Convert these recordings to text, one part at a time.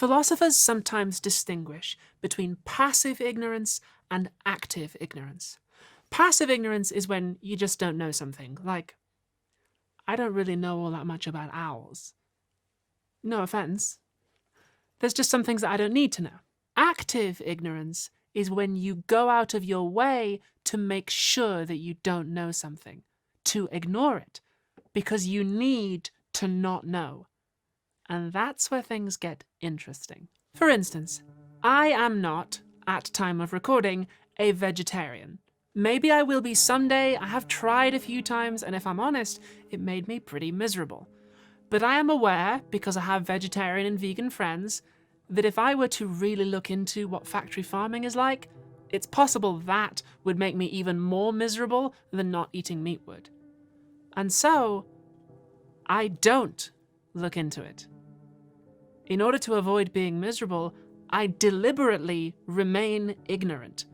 Philosophers sometimes distinguish between passive ignorance and active ignorance. Passive ignorance is when you just don't know something, like, I don't really know all that much about owls. No offense. There's just some things that I don't need to know. Active ignorance is when you go out of your way to make sure that you don't know something, to ignore it, because you need to not know. And that's where things get interesting. For instance, I am not, at time of recording, a vegetarian. Maybe I will be someday. I have tried a few times, and if I'm honest, it made me pretty miserable. But I am aware, because I have vegetarian and vegan friends, that if I were to really look into what factory farming is like, it's possible that would make me even more miserable than not eating meat would. And so, I don't look into it. In order to avoid being miserable, I deliberately remain ignorant.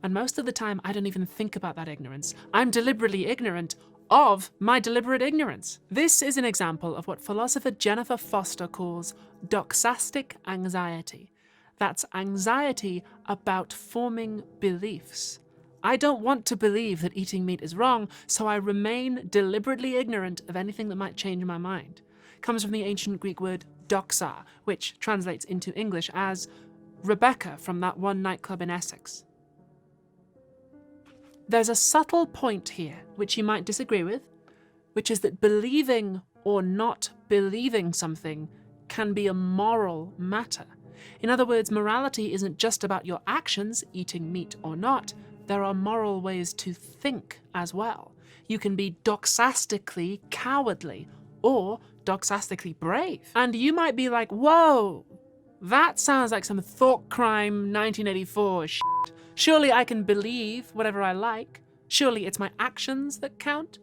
And most of the time, I don't even think about that ignorance. I'm deliberately ignorant of my deliberate ignorance. This is an example of what philosopher Jennifer Foster calls Doxastic Anxiety. That's anxiety about forming beliefs. I don't want to believe that eating meat is wrong, so I remain deliberately ignorant of anything that might change my mind. It comes from the ancient Greek word doxa, which translates into English as Rebecca from that one nightclub in Essex. There's a subtle point here, which you might disagree with, which is that believing or not believing something can be a moral matter. In other words, morality isn't just about your actions, eating meat or not. There are moral ways to think as well. You can be doxastically cowardly or doxastically brave. And you might be like, whoa, that sounds like some thought crime 1984 shit. Surely I can believe whatever I like. Surely it's my actions that count.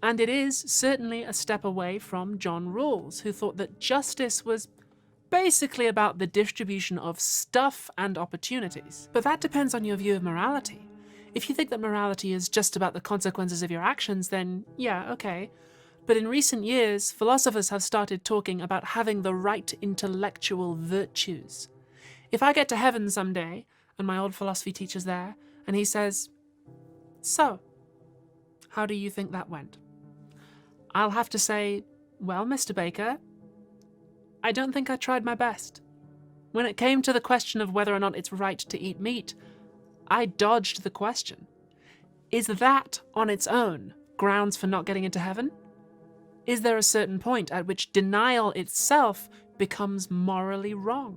And it is certainly a step away from John Rawls, who thought that justice was basically about the distribution of stuff and opportunities. But that depends on your view of morality. If you think that morality is just about the consequences of your actions, then yeah, okay. But in recent years, philosophers have started talking about having the right intellectual virtues. If I get to heaven someday, and my old philosophy teacher's there, and he says, "So, how do you think that went?" I'll have to say, "Well, Mr. Baker, I don't think I tried my best. When it came to the question of whether or not it's right to eat meat, I dodged the question. Is that, on its own, grounds for not getting into heaven? Is there a certain point at which denial itself becomes morally wrong?"